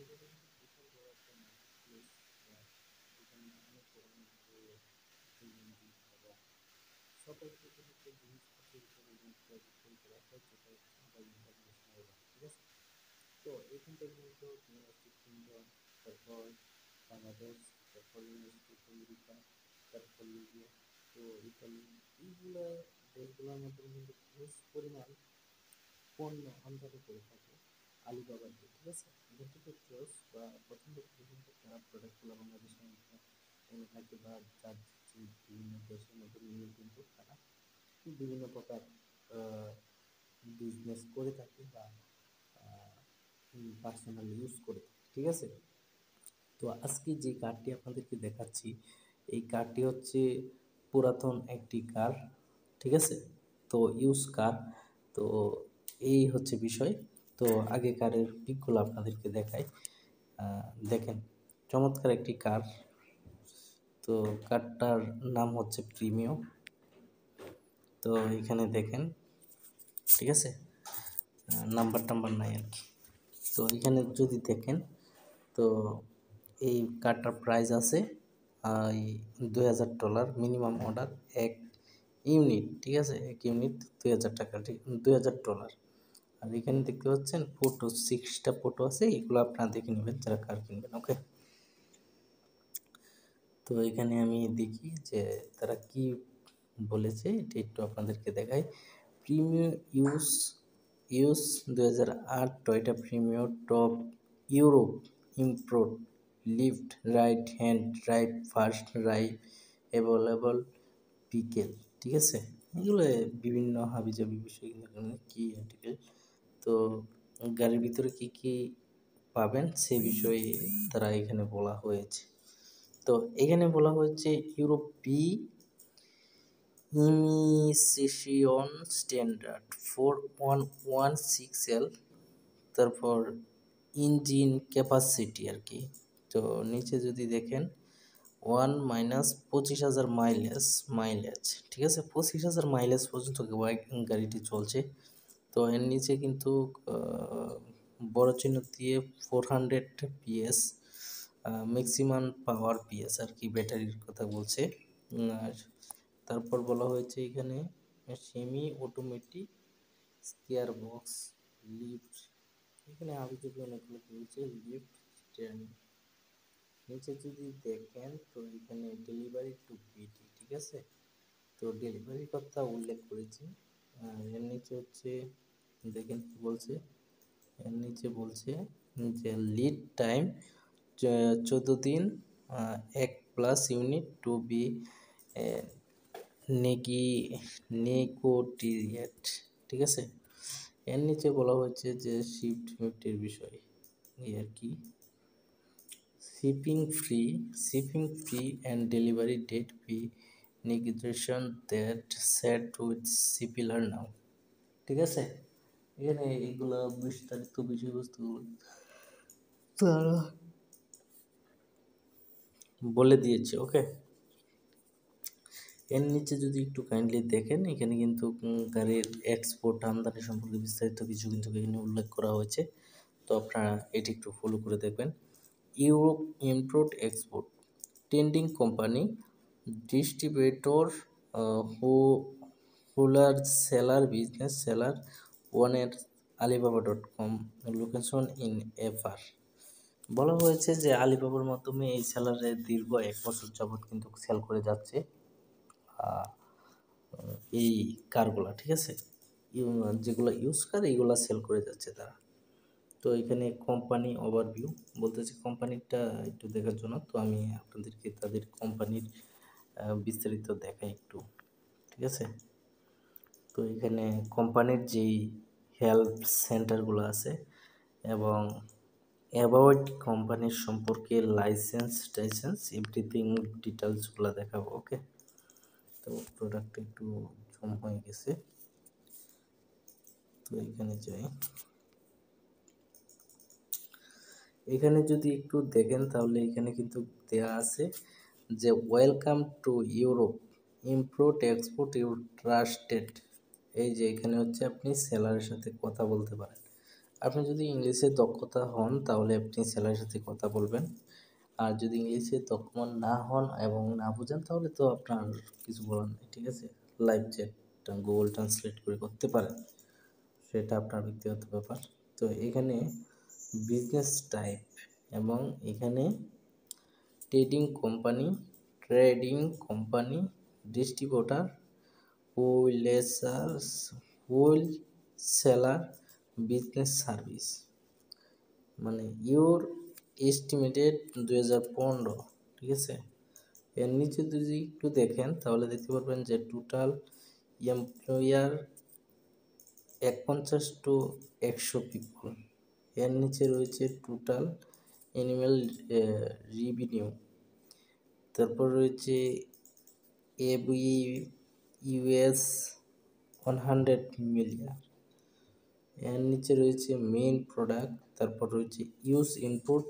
ধরুন বিশাল বড় একটা মার্কেট প্লেস, এখানে অনেক ধরনের জুয়েলারি এবং সকল প্রকারের জিনিসপত্রের উপরে যে বিক্রি করা হয় সেটা হচ্ছে আবার ইন্টারন্যাশনাল ব্র্যান্ড, ঠিক আছে। তো এখানটার মধ্যে ইউনাইটেড কিংডম, তারপর বাংলাদেশ, তারপর ইউনাইটেড আমেরিকা, তারপর লিবিয়া, তো ইতালি, এইগুলা দেশগুলোর মধ্যে কিন্তু হিউজ পরিমাণ পণ্য আমদানি করে থাকে আলিবাবার দিয়ে, ঠিক আছে। এখান থেকে চয়েস বা পছন্দ করে কিন্তু তারা প্রোডাক্টগুলো বাংলাদেশের মধ্যে এনে থাকে, বা যার যে বিভিন্ন দেশের মধ্যে নিয়ে কিন্তু তারা বিভিন্ন প্রকার বিজনেস করে থাকে বা পার্সোনাল ইউজ করে থাকে, ঠিক আছে। তো আজকে যে কারটি আপনাদেরকে দেখাচ্ছি, এই কারটি হচ্ছে পুরাতন একটি কার, ঠিক আছে। তো ইউজ কার, তো এই হচ্ছে বিষয়। তো আগে কারের পিকগুলো আপনাদেরকে দেখাই। দেখেন, চমৎকার একটি কার। তো কারটার নাম হচ্ছে প্রিমিও। তো এখানে দেখেন, ঠিক আছে, নাম্বার টাম্বার নাই আর কি। তো এখানে যদি দেখেন, তো এই কারটার প্রাইস আছে $2000, মিনিমাম অর্ডার এক ইউনিট, ঠিক আছে, এক ইউনিট $2000, ঠিক $2000। আর এখানে দেখতে পাচ্ছেন ফটো, 6টা ফটো আছে, এগুলো আপনারা দেখে নেবেন যারা কার কিনবেন, ওকে। তো এখানে আমি দেখি যে তারা কি বলেছে, এটা একটু আপনাদেরকে দেখাই। Premio use use 2008 Toyota Premio top Europe import lift right hand drive first drive available pickle, ঠিক আছে। এগুলো বিভিন্ন হাবিজাবি বিষয়, কি আর্টিকেল। তো গাড়ির ভিতরে কি কি পাবেন সে বিষয়ে তারা এখানে বলা হয়েছে। তো এখানে বলা হয়েছে ইউরোপি ইমিসেশন স্ট্যান্ডার্ড 4116L, তারপর ইঞ্জিন ক্যাপাসিটি আর কি। তো নিচে যদি দেখেন 1 - 25,000 মাইলেজ, ঠিক আছে, 25,000 মাইলেজ পর্যন্ত গাড়িটি চলছে। তো এর নিচে কিন্তু বড় চিহ্ন দিয়ে 400 PS ম্যাক্সিমাম পাওয়ার পিএস আর কি, ব্যাটারির কথা বলছে। আর তারপর বলা হয়েছে এখানে semi automatic stair box lift, এখানে আবিজাবি অনেকগুলো বলছে, লিফট স্টিয়ারিং। নিচে যদি দেখেন তো এখানে ডেলিভারি টু পিটি, ঠিক আছে। তো ডেলিভারির কথা উল্লেখ করেছি। এর নিচে হচ্ছে দেখেন কি বলছে, এর নিচে বলছে যে লিড টাইম 14 দিন, 1+ ইউনিট টু বি নেগোটিয়েট, ঠিক আছে। এর নিচে বলা হচ্ছে যে শিফটের বিষয় এই আর কি, shipping free and delivery date be negotiation that set with supplier now, ঠিক আছে। এখানে এইগুলা বিস্তারিত বিষয়বস্তু তারা বলে দিয়েছে, ওকে। এর নিচে যদি একটু কাইন্ডলি দেখেন, এখানে কিন্তু গাড়ির এক্সপোর্ট আমদানি সম্পর্কে বিস্তারিত কিছু কিন্তু এখানে উল্লেখ করা হয়েছে। তো আপনারা এটি একটু ফলো করে দেখবেন। Europe import export trending company distributor হু হুলার সেলার বিজনেস সেলার ওয়ানের alibaba.com লোকেশন ইন এফআর। বলা হয়েছে যে আলিবাবার মাধ্যমে এই সেলারে দীর্ঘ 1 বছর যাবৎ কিন্তু সেল করে যাচ্ছে এই কারগুলা, ঠিক আছে। যেগুলো ইউজ কার এইগুলা সেল করে যাচ্ছে তারা। তো এখানে কোম্পানি ওভারভিউ বলতেছে, কোম্পানিটা একটু দেখার জন্য। তো আমি আপনাদেরকে তাদের কোম্পানির বিস্তারিত দেখাই একটু, ঠিক আছে। তো এখানে কোম্পানির যেই হেল্প সেন্টারগুলো আছে এবং অ্যাবাউট কোম্পানির সম্পর্কে লাইসেন্স এভরিথিং ডিটেলসগুলো দেখাবো, ওকে। তো প্রোডাক্ট একটু জম হয়ে গেছে, তো এখানে যাই। এখানে যদি একটু দেখেন তাহলে এখানে কিন্তু দেয়া আছে যে welcome to Europe import export your trusted. এই যে এখানে হচ্ছে আপনি সেলারের সাথে কথা বলতে পারেন, আপনি যদি ইংলিশে দক্ষতা হন তাহলে আপনি স্যালারির সাথে কথা বলবেন, আর যদি ইংলিশে দক্ষ না হন এবং না বুঝেন তাহলে তো আপনার কিছু বলার নেই, ঠিক আছে। লাইভ চ্যাট গুগল ট্রান্সলেট করে করতে পারেন, সেটা আপনার ব্যক্তিগত ব্যাপার। তো এখানে বিজনেস টাইপ এবং এখানে trading company, distributor, wholesalers, wholesaler, business service, মানে ইওর এস্টিমেটেড 2015, ঠিক আছে। এর নিচে যদি একটু দেখেন তাহলে দেখতে পারবেন যে টোটাল এমপ্লয়ার 51 to 100 পিপল। এর নিচে রয়েছে টোটাল অ্যানুয়াল রেভিনিউ, তারপর রয়েছে এবি ইউএস 100 মিলিয়ন। এর নিচে রয়েছে মেইন প্রোডাক্ট, তারপর রয়েছে ইউজ ইনপুট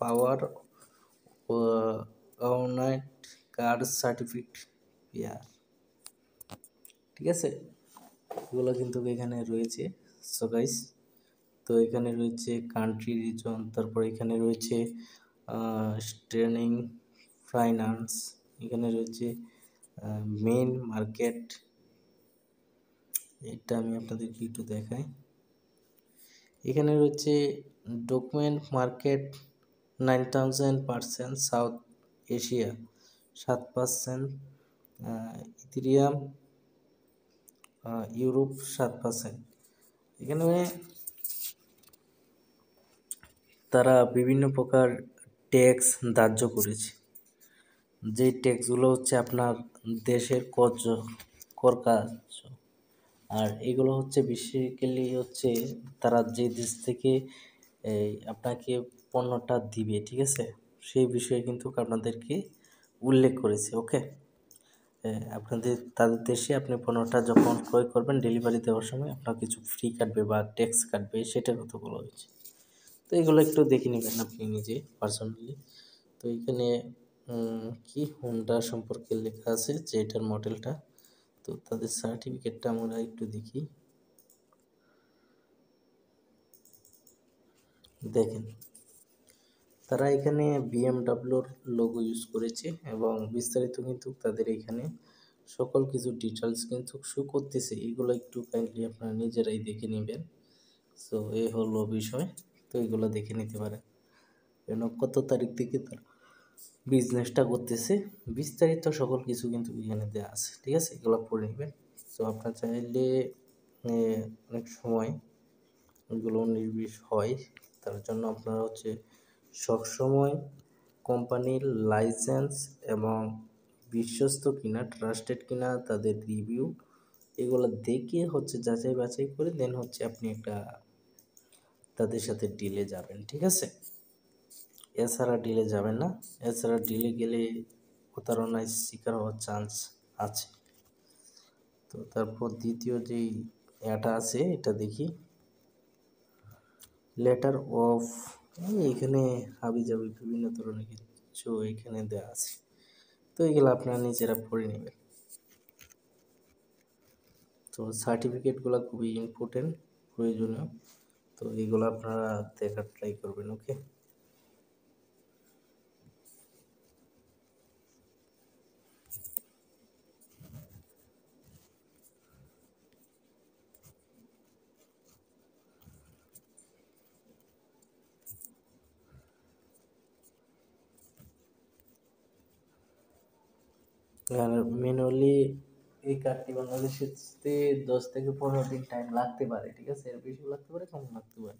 পাওয়ার অনাইট কার্ড সার্টিফিকেট পেয়ার, ঠিক আছে। এগুলো কিন্তু এখানে রয়েছে। সো গাইস, তো এখানে রয়েছে কান্ট্রি রিজন, তারপর এখানে রয়েছে ট্রেনিং ফাইন্যান্স, এখানে রয়েছে মেইন মার্কেট। এটা আমি আপনাদেরকে একটু দেখাই। এখানে রয়েছে document market 9000%, south Asia 7%, Ethereum Europe 7%। এখানে তারা বিভিন্ন প্রকার ট্যাক্স ধার্য করেছে, যে ট্যাক্সগুলো হচ্ছে আপনার দেশের কর কার্য, আর এগুলো হচ্ছে বেসিক্যালি হচ্ছে তারা যে দেশ থেকে আপনাকে পণ্যটা দিবে, ঠিক আছে, সেই বিষয়ে কিন্তু আপনাদেরকে উল্লেখ করেছে। ওকে, তাদের দেশে আপনি পণ্যটা যখন ক্রয় করবেন ডেলিভারি দেওয়ার সময় আপনার কিছু ফ্রি কাটবে বা ট্যাক্স কাটবে, সেটার কথা বলা হয়েছে। তো এগুলো একটু দেখে নেবেন আপনি নিজে পার্সোনালি। তো এখানে কি হোন্ডা সম্পর্কে লেখা আছে যে এটার মডেলটা। তো তাদের সার্টিফিকেটটা আমরা একটু দেখি, দেখেন তারা এখানে বিএমডাব্লিউর লোগো ইউজ করেছে এবং বিস্তারিত কিন্তু তাদের এখানে সকল কিছু ডিটেলস কিন্তু শো করতেছে। এগুলো একটু কাইন্ডলি আপনারা নিজেরাই দেখে নেবেন। সো এই হলো বিষয়, তো এগুলো দেখে নিতে পারেন কেন কত তারিখ থেকে তারা বিজনেসটা করতেছে, বিস্তারিত সকল কিছু কিন্তু এখানে দেওয়া আছে, ঠিক আছে। এগুলো পড়ে নেবেন। তো আপনার চাইলে অনেক সময় এগুলো নির্বিষ হয়, তার জন্য আপনারা হচ্ছে সবসময় কোম্পানির লাইসেন্স এবং বিশ্বস্ত কিনা, ট্রাস্টেড কিনা, তাদের রিভিউ এগুলো দেখে হচ্ছে যাচাই বাছাই করে দেন হচ্ছে আপনি একটা তাদের সাথে ডিলে যাবেন, ঠিক আছে। এছাড়া ডিলে যাবেন না, এছাড়া ডিলে গেলে প্রতারণায় শিকার হওয়ার চান্স আছে। তো তারপর দ্বিতীয় যেই এটা আছে এটা দেখি, লেটার অফ, এখানে হাবিজাবি বিভিন্ন ধরনের কিছু এখানে দেওয়া আছে। তো এগুলো আপনারা নিজেরা পড়ে নেবেন। তো সার্টিফিকেটগুলো খুবই ইম্পর্টেন্ট, প্রয়োজনীয়। তো এগুলো আপনারা দেখার ট্রাই করবেন। ওকে, আর ম্যানুয়ালি এই কার্ডটি বাংলাদেশে 10 থেকে 15 দিন টাইম লাগতে পারে, ঠিক আছে। এর বেশি লাগতে পারে, কম লাগতে পারে।